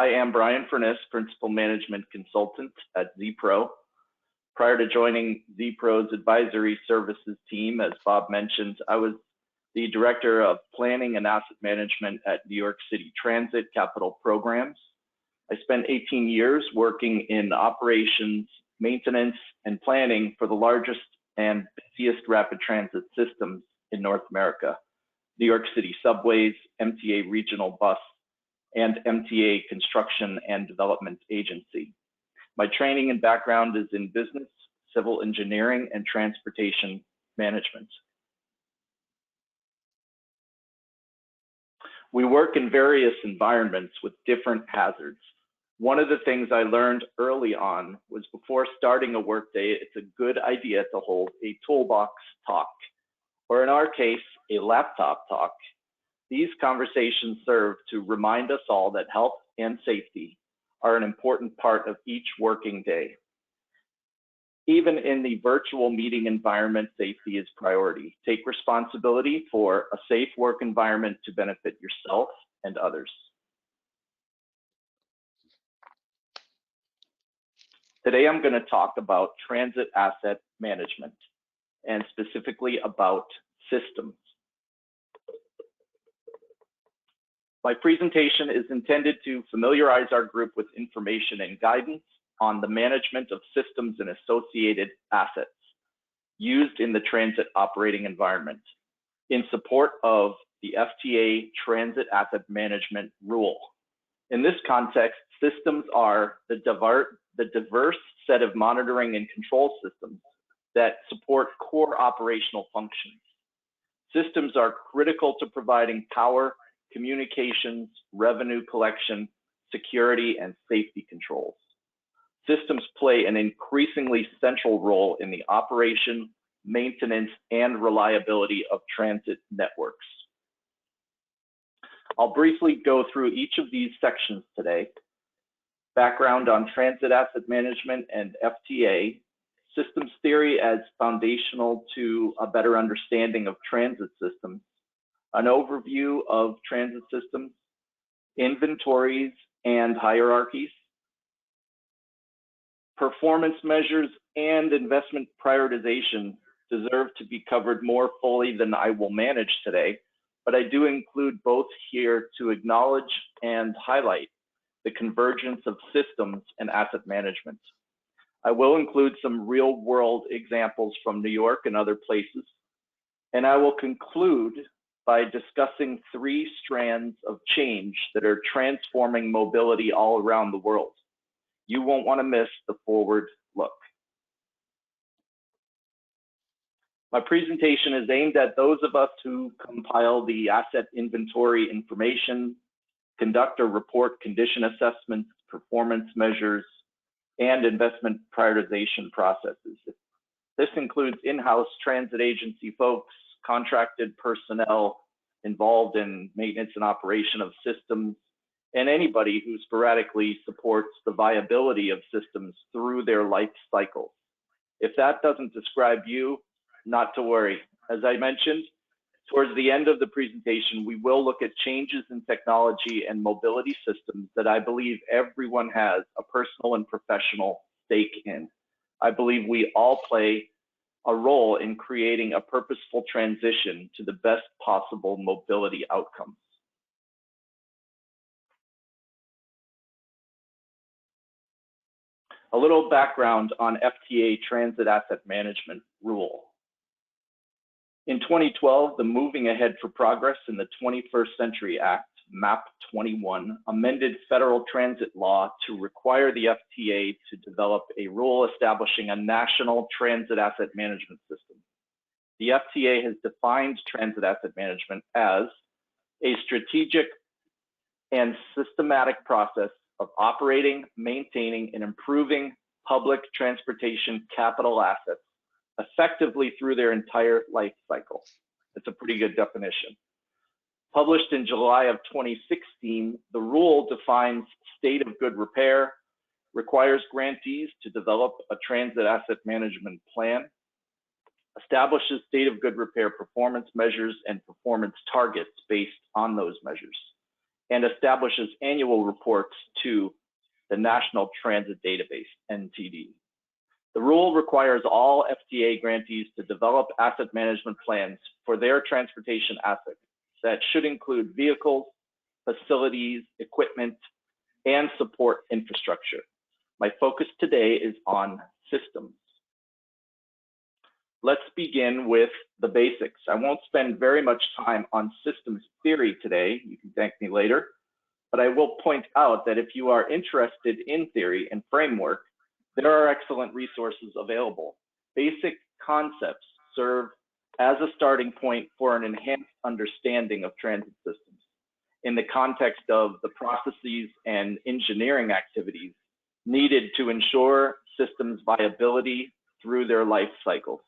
I am Brian Furniss, Principal Management Consultant at ZPro. Prior to joining ZPro's advisory services team, as Bob mentioned, I was the Director of Planning and Asset Management at New York City Transit Capital Programs. I spent 18 years working in operations, maintenance, and planning for the largest and busiest rapid transit systems in North America: New York City Subways, MTA Regional Bus, and MTA Construction and Development Agency. My training and background is in business, civil engineering, and transportation management. We work in various environments with different hazards. One of the things I learned early on was before starting a workday, it's a good idea to hold a toolbox talk, or in our case, a laptop talk. These conversations serve to remind us all that health and safety are an important part of each working day. Even in the virtual meeting environment, safety is priority. Take responsibility for a safe work environment to benefit yourself and others. Today, I'm going to talk about transit asset management, and specifically about systems. My presentation is intended to familiarize our group with information and guidance on the management of systems and associated assets used in the transit operating environment in support of the FTA Transit Asset Management Rule. In this context, systems are the diverse set of monitoring and control systems that support core operational functions. Systems are critical to providing power, communications, revenue collection, security, and safety controls. Systems play an increasingly central role in the operation, maintenance, and reliability of transit networks. I'll briefly go through each of these sections today. Background on transit asset management and FTA, systems theory as foundational to a better understanding of transit systems, an overview of transit systems, inventories and hierarchies, performance measures, and investment prioritization deserve to be covered more fully than I will manage today, but I do include both here to acknowledge and highlight the convergence of systems and asset management. I will include some real-world examples from New York and other places, and I will conclude by discussing 3 strands of change that are transforming mobility all around the world. You won't want to miss the forward look. My presentation is aimed at those of us who compile the asset inventory information, conduct or report condition assessments, performance measures, and investment prioritization processes. This includes in-house transit agency folks, contracted personnel involved in maintenance and operation of systems, and anybody who sporadically supports the viability of systems through their life cycle. If that doesn't describe you, not to worry. As I mentioned, towards the end of the presentation, we will look at changes in technology and mobility systems that I believe everyone has a personal and professional stake in. I believe we all play a role in creating a purposeful transition to the best possible mobility outcomes. A little background on FTA Transit Asset Management Rule. In 2012, the Moving Ahead for Progress in the 21st Century Act, MAP 21, amended federal transit law to require the FTA to develop a rule establishing a national transit asset management system. The FTA has defined transit asset management as a strategic and systematic process of operating, maintaining, and improving public transportation capital assets effectively through their entire life cycle. That's a pretty good definition. Published in July of 2016, the rule defines state of good repair, requires grantees to develop a transit asset management plan, establishes state of good repair performance measures and performance targets based on those measures, and establishes annual reports to the National Transit Database, NTD. The rule requires all FTA grantees to develop asset management plans for their transportation assets that should include vehicles, facilities, equipment, and support infrastructure. My focus today is on systems. Let's begin with the basics. I won't spend very much time on systems theory today. You can thank me later. But I will point out that if you are interested in theory and framework, there are excellent resources available. Basic concepts serve as a starting point for an enhanced understanding of transit systems in the context of the processes and engineering activities needed to ensure systems viability through their life cycles.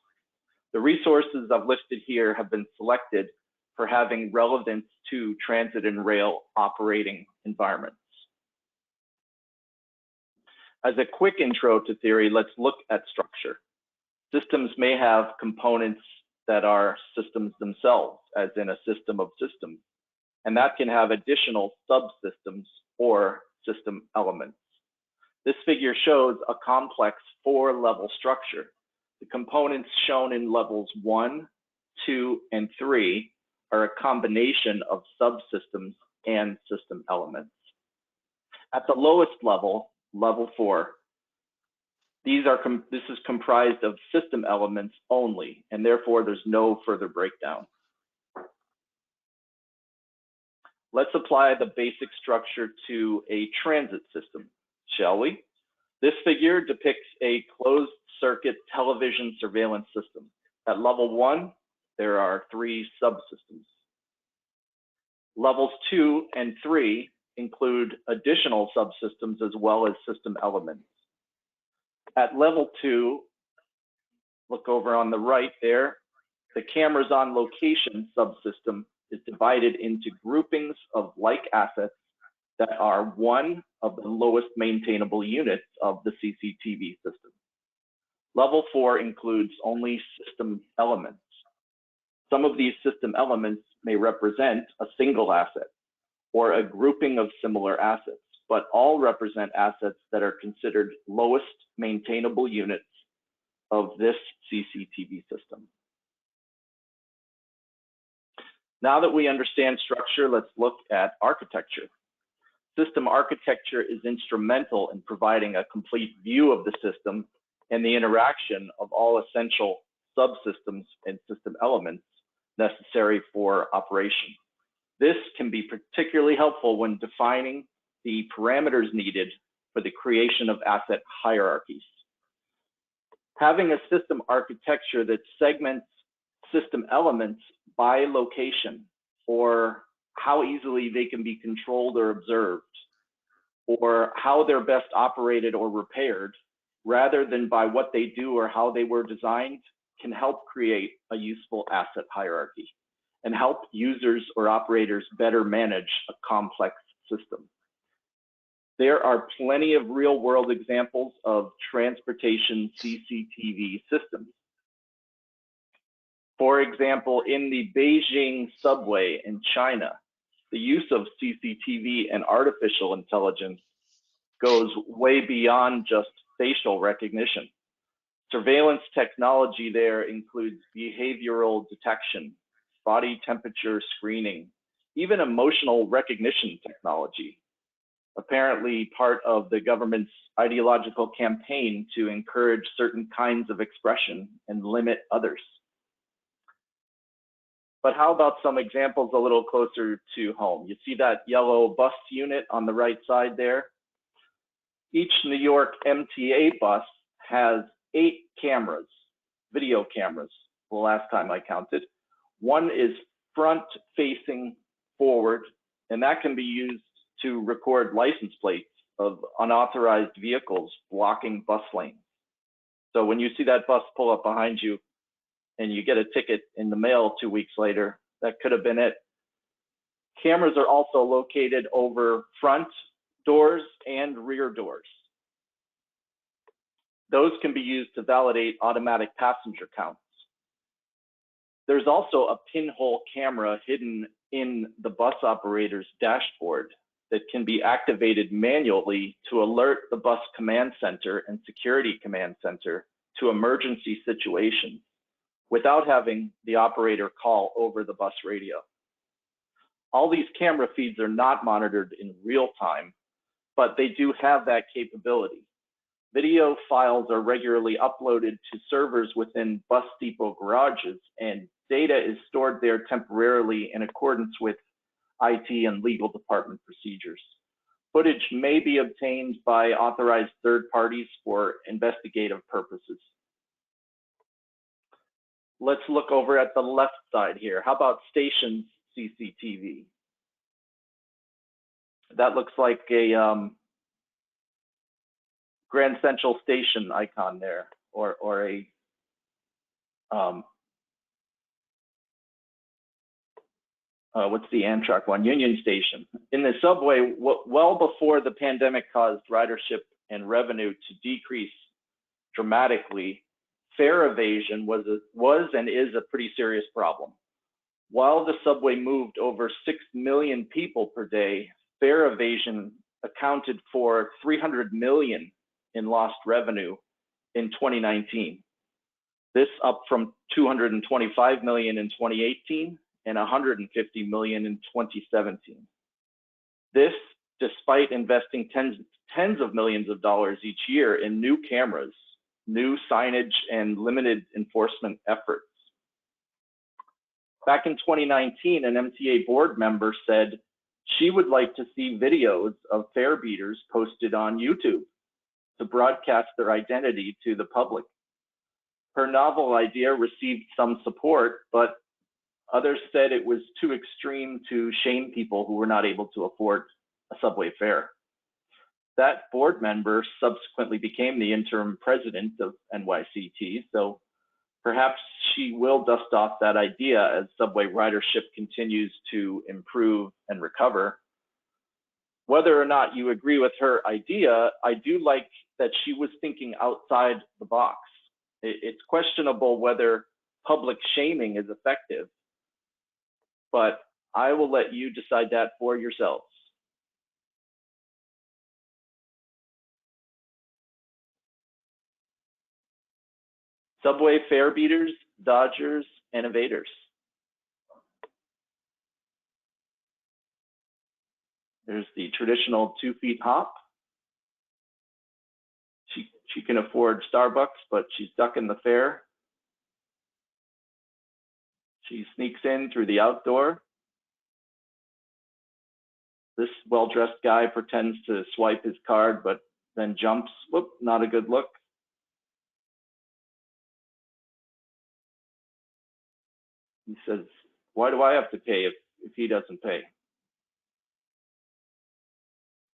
The resources I've listed here have been selected for having relevance to transit and rail operating environments. As a quick intro to theory, let's look at structure. Systems may have components that are systems themselves, as in a system of systems, and that can have additional subsystems or system elements. This figure shows a complex 4-level structure. The components shown in levels 1, 2, and 3 are a combination of subsystems and system elements. At the lowest level, level 4, this is comprised of system elements only, and therefore there's no further breakdown. Let's apply the basic structure to a transit system, shall we? This figure depicts a closed circuit television surveillance system. At level 1, there are 3 subsystems. Levels 2 and 3 include additional subsystems as well as system elements. At level 2, look over on the right there, the cameras on location subsystem is divided into groupings of like assets that are one of the lowest maintainable units of the CCTV system. Level 4 includes only system elements. Some of these system elements may represent a single asset or a grouping of similar assets, but all represent assets that are considered lowest maintainable units of this CCTV system. Now that we understand structure, let's look at architecture. System architecture is instrumental in providing a complete view of the system and the interaction of all essential subsystems and system elements necessary for operation. This can be particularly helpful when defining the parameters needed for the creation of asset hierarchies. Having a system architecture that segments system elements by location, or how easily they can be controlled or observed, or how they're best operated or repaired, rather than by what they do or how they were designed, can help create a useful asset hierarchy and help users or operators better manage a complex system. There are plenty of real-world examples of transportation CCTV systems. For example, in the Beijing subway in China, the use of CCTV and artificial intelligence goes way beyond just facial recognition. Surveillance technology there includes behavioral detection, body temperature screening, even emotional recognition technology, apparently part of the government's ideological campaign to encourage certain kinds of expression and limit others. But how about some examples a little closer to home? You see that yellow bus unit on the right side there? Each New York MTA bus has 8 cameras, video cameras, the last time I counted. One is front-facing forward, and that can be used to record license plates of unauthorized vehicles blocking bus lanes. So when you see that bus pull up behind you and you get a ticket in the mail 2 weeks later, that could have been it. Cameras are also located over front doors and rear doors. Those can be used to validate automatic passenger counts. There's also a pinhole camera hidden in the bus operator's dashboard that can be activated manually to alert the bus command center and security command center to emergency situations without having the operator call over the bus radio. All these camera feeds are not monitored in real time, but they do have that capability. Video files are regularly uploaded to servers within bus depot garages, and data is stored there temporarily in accordance with IT and legal department procedures. Footage may be obtained by authorized third parties for investigative purposes. Let's look over at the left side here. How about stations CCTV? That looks like a Grand Central Station icon there, or a what's the Amtrak one? Union Station. In the subway, well before the pandemic caused ridership and revenue to decrease dramatically, fare evasion was and is a pretty serious problem. While the subway moved over 6 million people per day, fare evasion accounted for $300 million in lost revenue in 2019. This up from $225 million in 2018 and $150 million in 2017. This, despite investing tens of millions of dollars each year in new cameras, new signage, and limited enforcement efforts. Back in 2019, an MTA board member said she would like to see videos of fare beaters posted on YouTube to broadcast their identity to the public. Her novel idea received some support, but others said it was too extreme to shame people who were not able to afford a subway fare. That board member subsequently became the interim president of NYCT, so perhaps she will dust off that idea as subway ridership continues to improve and recover. Whether or not you agree with her idea, I do like that she was thinking outside the box. It's questionable whether public shaming is effective, but I will let you decide that for yourselves. Subway fare beaters, dodgers, and evaders. There's the traditional 2 feet hop. She can afford Starbucks, but she's ducking the fare. She sneaks in through the outdoor. This well-dressed guy pretends to swipe his card, but then jumps. Whoop, not a good look. He says, why do I have to pay if he doesn't pay?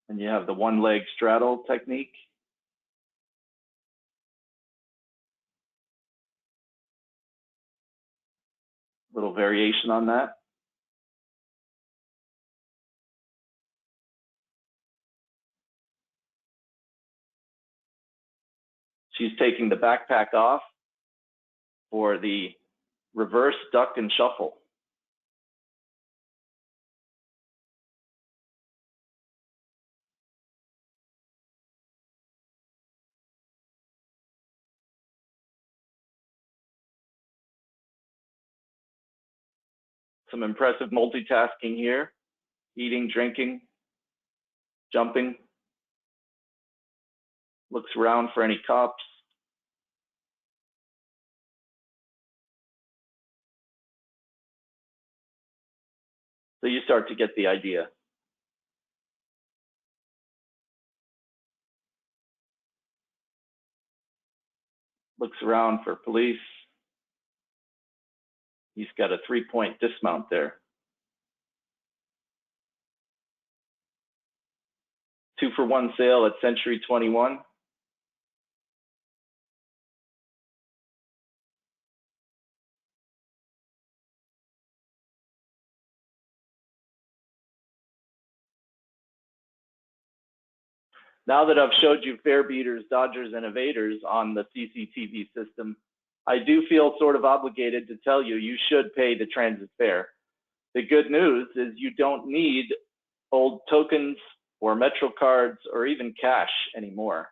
And you have the one leg straddle technique. Little variation on that. She's taking the backpack off for the reverse duck and shuffle. Some impressive multitasking here, eating, drinking, jumping, looks around for any cops. So you start to get the idea. Looks around for police. He's got a 3-point dismount there. 2-for-1 sale at Century 21. Now that I've showed you fare beaters, dodgers, and evaders on the CCTV system, I do feel sort of obligated to tell you, you should pay the transit fare. The good news is you don't need old tokens or Metro cards or even cash anymore.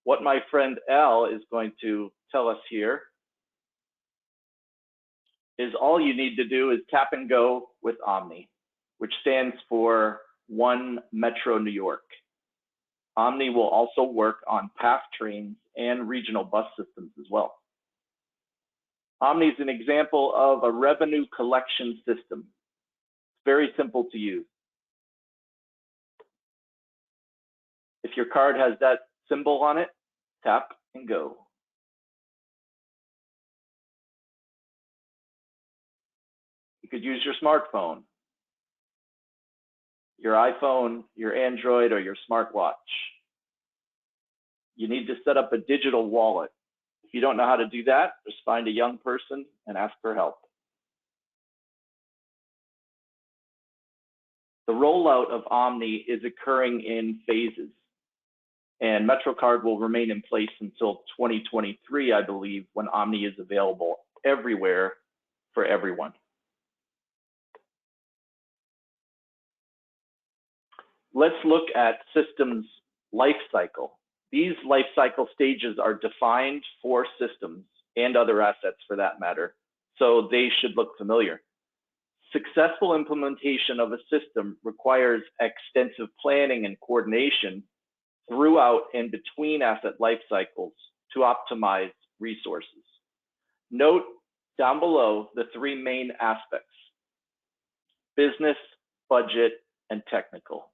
What my friend Al is going to tell us here is all you need to do is tap and go with Omni, which stands for One Metro New York. Omni will also work on PATH trains and regional bus systems as well. Omni is an example of a revenue collection system. It's very simple to use. If your card has that symbol on it, tap and go. You could use your smartphone, your iPhone, your Android, or your smartwatch. You need to set up a digital wallet. If you don't know how to do that, just find a young person and ask for help. The rollout of Omni is occurring in phases, and MetroCard will remain in place until 2023, I believe, when Omni is available everywhere for everyone. Let's look at systems life cycle. These life cycle stages are defined for systems and other assets for that matter, so they should look familiar. Successful implementation of a system requires extensive planning and coordination throughout and between asset life cycles to optimize resources. Note down below the three main aspects: business, budget, and technical.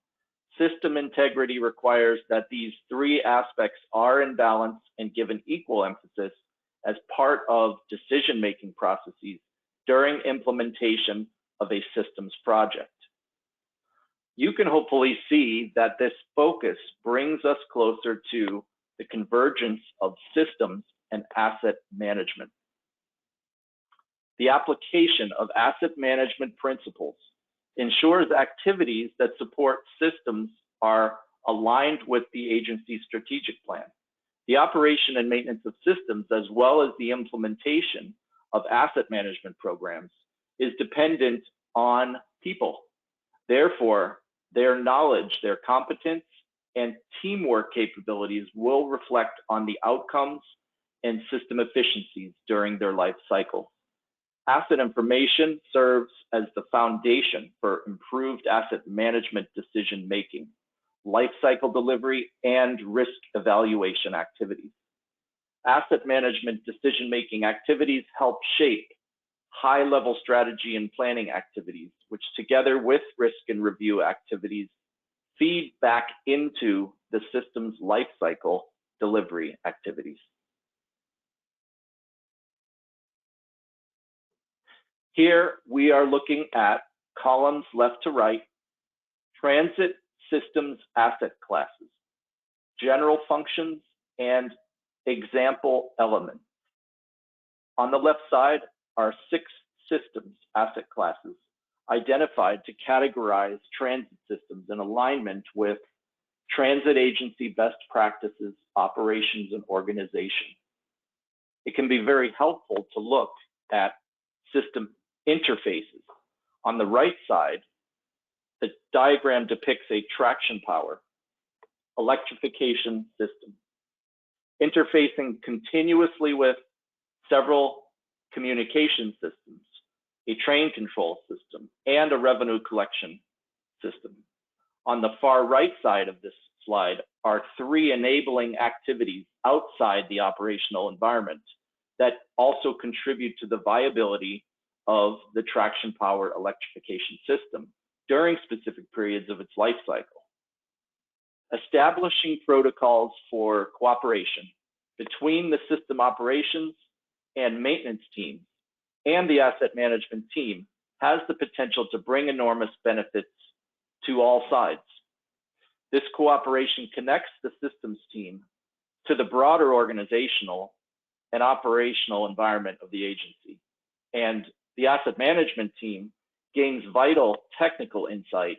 System integrity requires that these three aspects are in balance and given equal emphasis as part of decision-making processes during implementation of a systems project. You can hopefully see that this focus brings us closer to the convergence of systems and asset management. The application of asset management principles ensures activities that support systems are aligned with the agency's strategic plan. The operation and maintenance of systems, as well as the implementation of asset management programs, is dependent on people. Therefore, their knowledge, their competence, and teamwork capabilities will reflect on the outcomes and system efficiencies during their life cycle. Asset information serves as the foundation for improved asset management decision-making, life cycle delivery, and risk evaluation activities. Asset management decision-making activities help shape high-level strategy and planning activities, which together with risk and review activities feed back into the system's life cycle delivery activities. Here we are looking at columns left to right, transit systems asset classes, general functions, and example elements. On the left side are 6 systems asset classes identified to categorize transit systems in alignment with transit agency best practices, operations, and organization. It can be very helpful to look at system interfaces. On the right side, the diagram depicts a traction power electrification system, interfacing continuously with several communication systems, a train control system, and a revenue collection system. On the far right side of this slide are 3 enabling activities outside the operational environment that also contribute to the viability of the traction power electrification system during specific periods of its life cycle. Establishing protocols for cooperation between the system operations and maintenance teams and the asset management team has the potential to bring enormous benefits to all sides. This cooperation connects the systems team to the broader organizational and operational environment of the agency, and the asset management team gains vital technical insight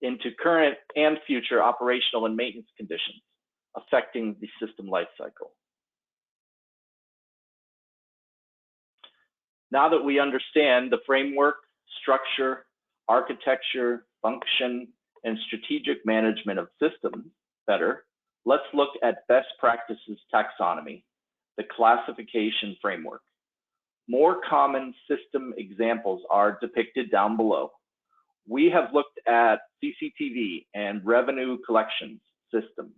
into current and future operational and maintenance conditions affecting the system life cycle. Now that we understand the framework, structure, architecture, function, and strategic management of systems better, let's look at best practices taxonomy, the classification framework. More common system examples are depicted down below. We have looked at CCTV and revenue collections systems.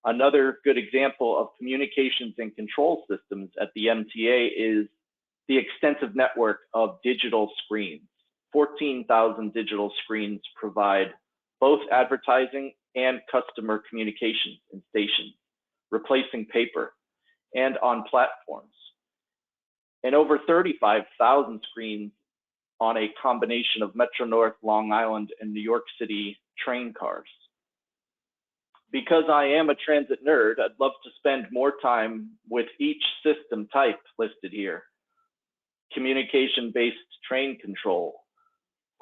Another good example of communications and control systems at the MTA is the extensive network of digital screens. 14,000 digital screens provide both advertising and customer communications in stations, replacing paper, and on platforms, and over 35,000 screens on a combination of Metro North, Long Island, and New York City train cars. Because I am a transit nerd, I'd love to spend more time with each system type listed here. Communication-based train control,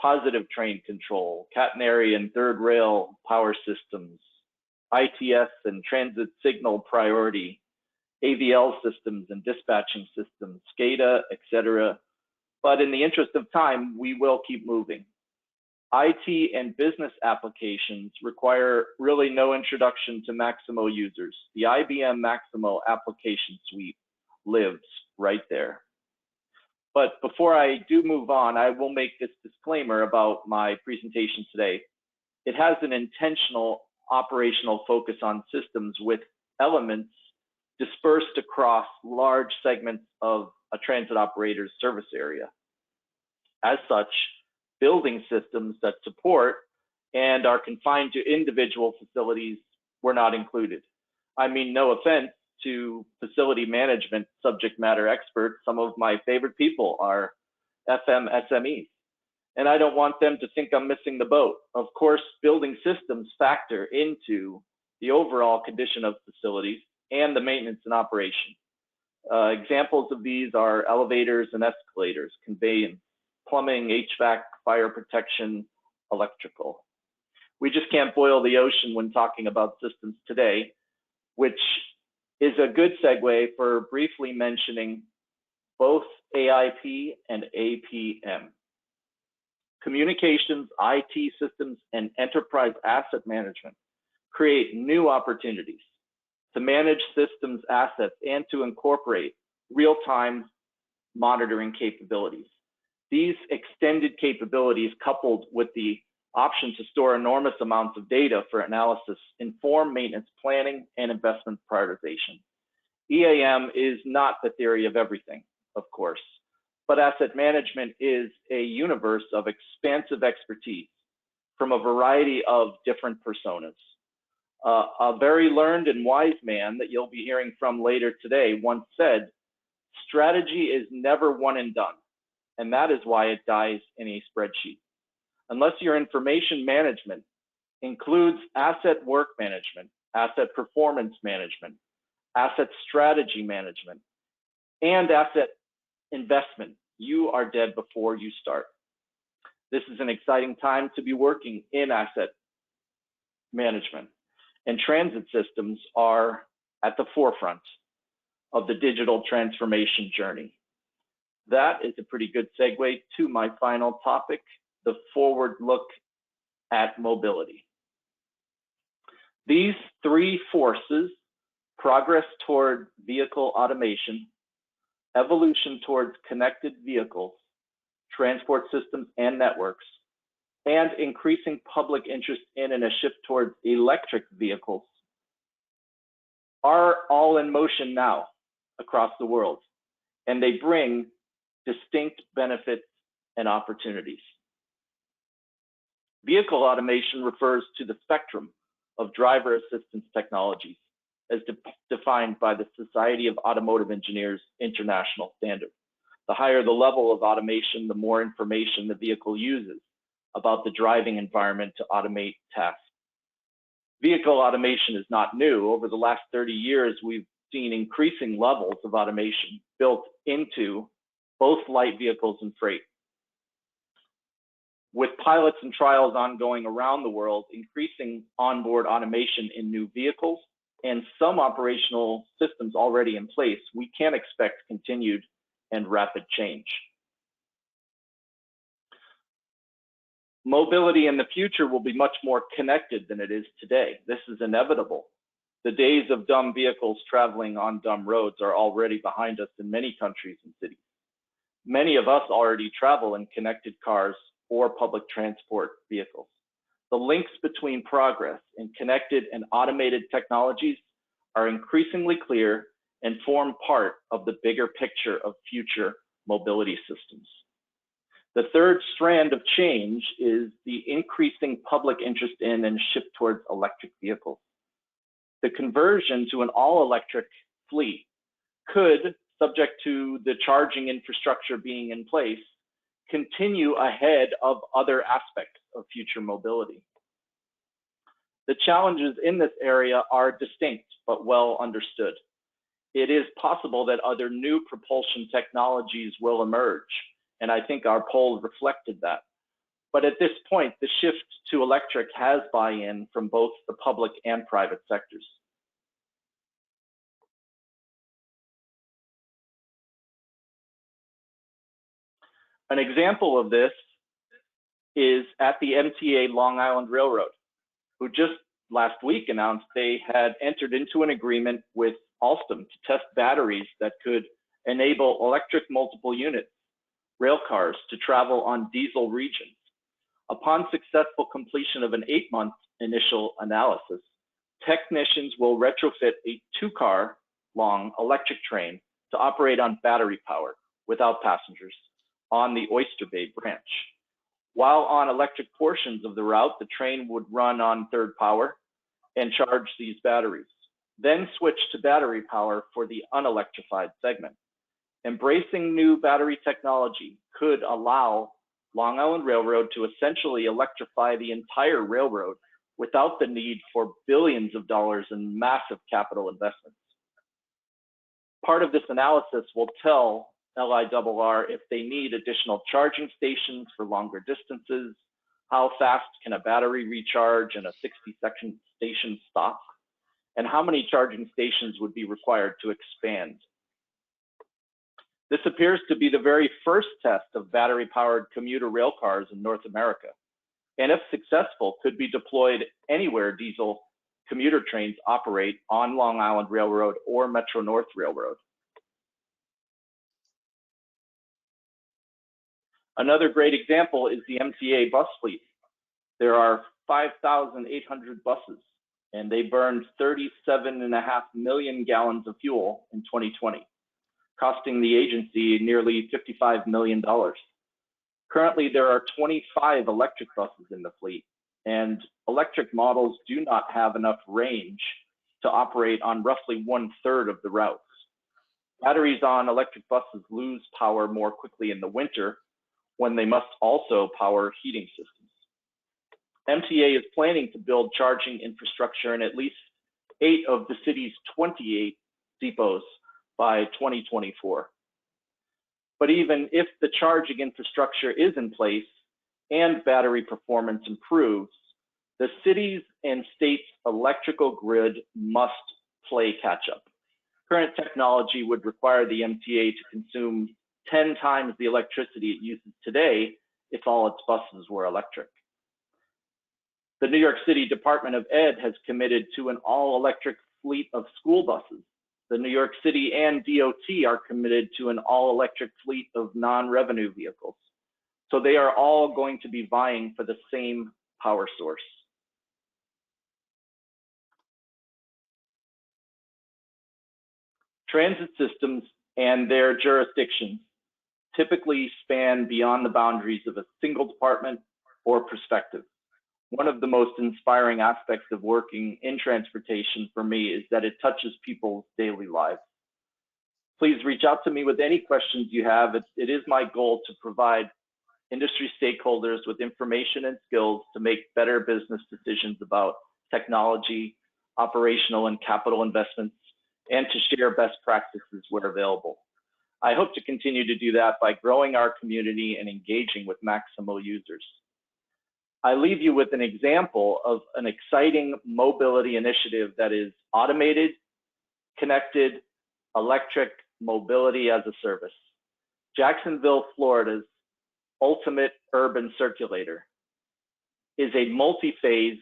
positive train control, catenary and third rail power systems, ITS and transit signal priority, AVL systems and dispatching systems, SCADA, etc. But in the interest of time, we will keep moving. IT and business applications require really no introduction to Maximo users. The IBM Maximo application suite lives right there. But before I do move on, I will make this disclaimer about my presentation today. It has an intentional operational focus on systems with elements dispersed across large segments of a transit operator's service area. As such, building systems that support and are confined to individual facilities were not included. I mean, no offense to facility management subject matter experts. Some of my favorite people are FM SMEs, and I don't want them to think I'm missing the boat. Of course, building systems factor into the overall condition of facilities and the maintenance and operation. Examples of these are elevators and escalators, conveyance, plumbing, HVAC, fire protection, electrical. We just can't boil the ocean when talking about systems today, which is a good segue for briefly mentioning both AIP and APM. Communications, IT systems, and enterprise asset management create new opportunities to manage systems assets and to incorporate real-time monitoring capabilities. These extended capabilities, coupled with the option to store enormous amounts of data for analysis, inform maintenance planning and investment prioritization. EAM is not the theory of everything, of course, but asset management is a universe of expansive expertise from a variety of different personas. A very learned and wise man that you'll be hearing from later today once said, strategy is never one and done, and that is why it dies in a spreadsheet. Unless your information management includes asset work management, asset performance management, asset strategy management, and asset investment, you are dead before you start. This is an exciting time to be working in asset management, and transit systems are at the forefront of the digital transformation journey. That is a pretty good segue to my final topic, the forward look at mobility. These three forces, progress toward vehicle automation, evolution towards connected vehicles, transport systems and networks, and increasing public interest in and a shift towards electric vehicles, are all in motion now across the world, and they bring distinct benefits and opportunities. Vehicle automation refers to the spectrum of driver assistance technologies as defined by the Society of Automotive Engineers International Standard. The higher the level of automation, the more information the vehicle uses about the driving environment to automate tasks. Vehicle automation is not new. Over the last 30 years, we've seen increasing levels of automation built into both light vehicles and freight. With pilots and trials ongoing around the world, increasing onboard automation in new vehicles, and some operational systems already in place, we can expect continued and rapid change. Mobility in the future will be much more connected than it is today. This is inevitable. The days of dumb vehicles traveling on dumb roads are already behind us in many countries and cities. Many of us already travel in connected cars or public transport vehicles. The links between progress in connected and automated technologies are increasingly clear and form part of the bigger picture of future mobility systems. The third strand of change is the increasing public interest in and shift towards electric vehicles. The conversion to an all-electric fleet could, subject to the charging infrastructure being in place, continue ahead of other aspects of future mobility. The challenges in this area are distinct but well understood. It is possible that other new propulsion technologies will emerge, and I think our poll reflected that. But at this point, the shift to electric has buy-in from both the public and private sectors. An example of this is at the MTA Long Island Railroad, who just last week announced they had entered into an agreement with Alstom to test batteries that could enable electric multiple unit rail cars to travel on diesel regions. Upon successful completion of an 8-month initial analysis, technicians will retrofit a 2-car long electric train to operate on battery power without passengers on the Oyster Bay branch. While on electric portions of the route, the train would run on third power and charge these batteries, then switch to battery power for the unelectrified segment. Embracing new battery technology could allow Long Island Railroad to essentially electrify the entire railroad without the need for billions of dollars in massive capital investments. Part of this analysis will tell LIRR if they need additional charging stations for longer distances, how fast can a battery recharge in a 60-second station stop, and how many charging stations would be required to expand. This appears to be the very first test of battery-powered commuter rail cars in North America, and if successful, could be deployed anywhere diesel commuter trains operate on Long Island Railroad or Metro North Railroad. Another great example is the MTA Bus Fleet. There are 5,800 buses, and they burned 37.5 million gallons of fuel in 2020. Costing the agency nearly $55 million. Currently, there are 25 electric buses in the fleet, and electric models do not have enough range to operate on roughly 1/3 of the routes. Batteries on electric buses lose power more quickly in the winter when they must also power heating systems. MTA is planning to build charging infrastructure in at least 8 of the city's 28 depots by 2024. But even if the charging infrastructure is in place and battery performance improves, the cities and states' electrical grid must play catch up. Current technology would require the MTA to consume 10 times the electricity it uses today if all its buses were electric. The New York City Department of Ed has committed to an all-electric fleet of school buses. The New York City and DOT are committed to an all-electric fleet of non-revenue vehicles. So they are all going to be vying for the same power source. Transit systems and their jurisdictions typically span beyond the boundaries of a single department or perspective. One of the most inspiring aspects of working in transportation for me is that it touches people's daily lives. Please reach out to me with any questions you have. It is my goal to provide industry stakeholders with information and skills to make better business decisions about technology, operational and capital investments, and to share best practices where available. I hope to continue to do that by growing our community and engaging with maximal users. I leave you with an example of an exciting mobility initiative that is automated, connected, electric mobility as a service. Jacksonville, Florida's ultimate urban circulator. is a multi-phased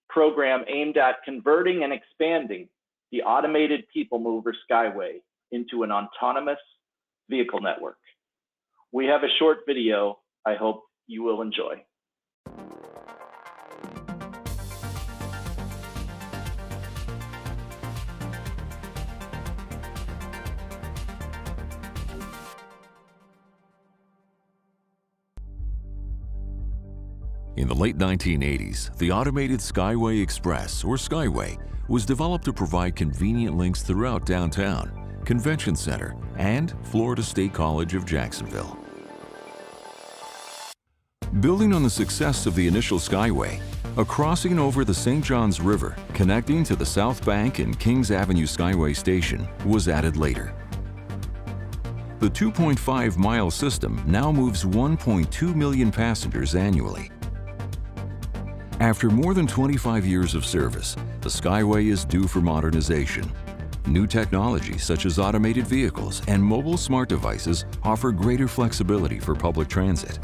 program aimed at converting and expanding the automated people mover Skyway into an autonomous vehicle network. We have a short video I hope you will enjoy. In the late 1980s, the Automated Skyway Express, or Skyway, was developed to provide convenient links throughout downtown, Convention Center, and Florida State College of Jacksonville. Building on the success of the initial Skyway, a crossing over the St. Johns River connecting to the South Bank and Kings Avenue Skyway Station was added later. The 2.5-mile system now moves 1.2 million passengers annually. After more than 25 years of service, the Skyway is due for modernization. New technologies such as automated vehicles and mobile smart devices offer greater flexibility for public transit,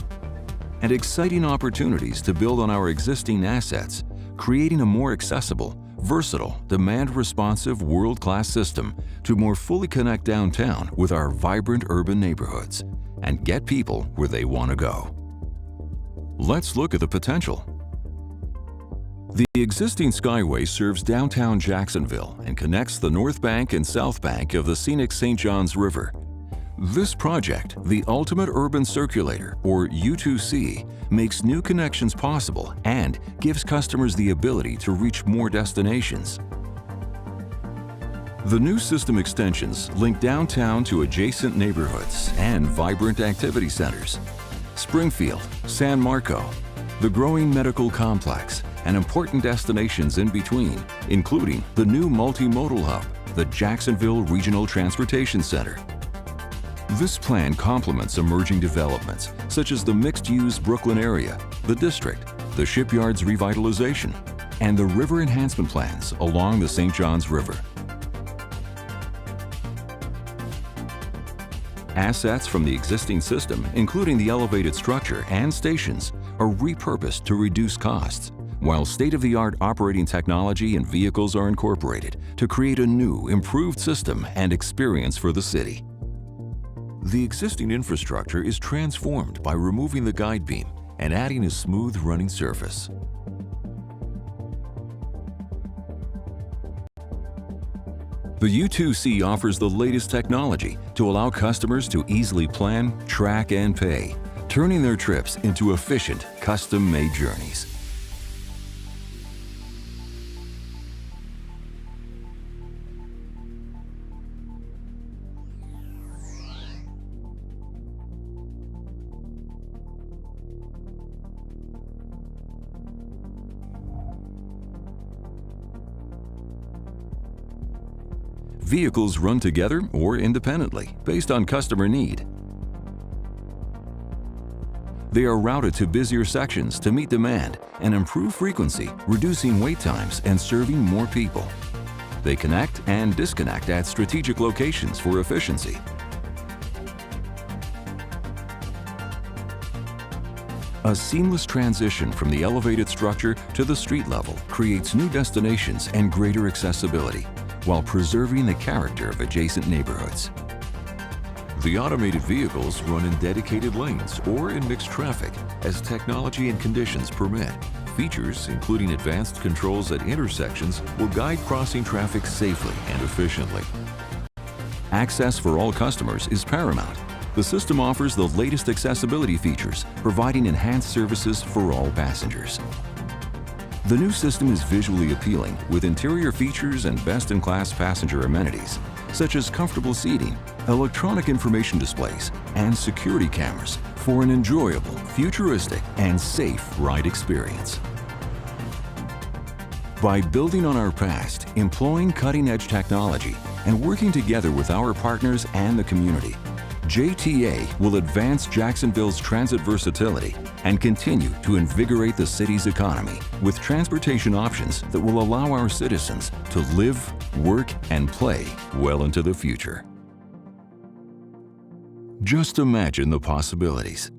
and exciting opportunities to build on our existing assets, creating a more accessible, versatile, demand-responsive, world-class system to more fully connect downtown with our vibrant urban neighborhoods and get people where they want to go. Let's look at the potential. The existing Skyway serves downtown Jacksonville and connects the North Bank and South Bank of the scenic St. Johns River. This project, the Ultimate Urban Circulator, or U2C, makes new connections possible and gives customers the ability to reach more destinations. The new system extensions link downtown to adjacent neighborhoods and vibrant activity centers. Springfield, San Marco, the growing medical complex, and important destinations in between, including the new multimodal hub, the Jacksonville Regional Transportation Center. This plan complements emerging developments such as the mixed-use Brooklyn area, the district, the shipyards revitalization, and the river enhancement plans along the St. Johns River. Assets from the existing system, including the elevated structure and stations, are repurposed to reduce costs, while state-of-the-art operating technology and vehicles are incorporated to create a new, improved system and experience for the city. The existing infrastructure is transformed by removing the guide beam and adding a smooth running surface. The U2C offers the latest technology to allow customers to easily plan, track, and pay, turning their trips into efficient, custom-made journeys. Vehicles run together or independently based on customer need. They are routed to busier sections to meet demand and improve frequency, reducing wait times and serving more people. They connect and disconnect at strategic locations for efficiency. A seamless transition from the elevated structure to the street level creates new destinations and greater accessibility, while preserving the character of adjacent neighborhoods. The automated vehicles run in dedicated lanes or in mixed traffic as technology and conditions permit. Features, including advanced controls at intersections, will guide crossing traffic safely and efficiently. Access for all customers is paramount. The system offers the latest accessibility features, providing enhanced services for all passengers. The new system is visually appealing with interior features and best-in-class passenger amenities, such as comfortable seating, electronic information displays, and security cameras for an enjoyable, futuristic, and safe ride experience. By building on our past, employing cutting-edge technology, and working together with our partners and the community, JTA will advance Jacksonville's transit versatility and continue to invigorate the city's economy with transportation options that will allow our citizens to live, work, and play well into the future. Just imagine the possibilities.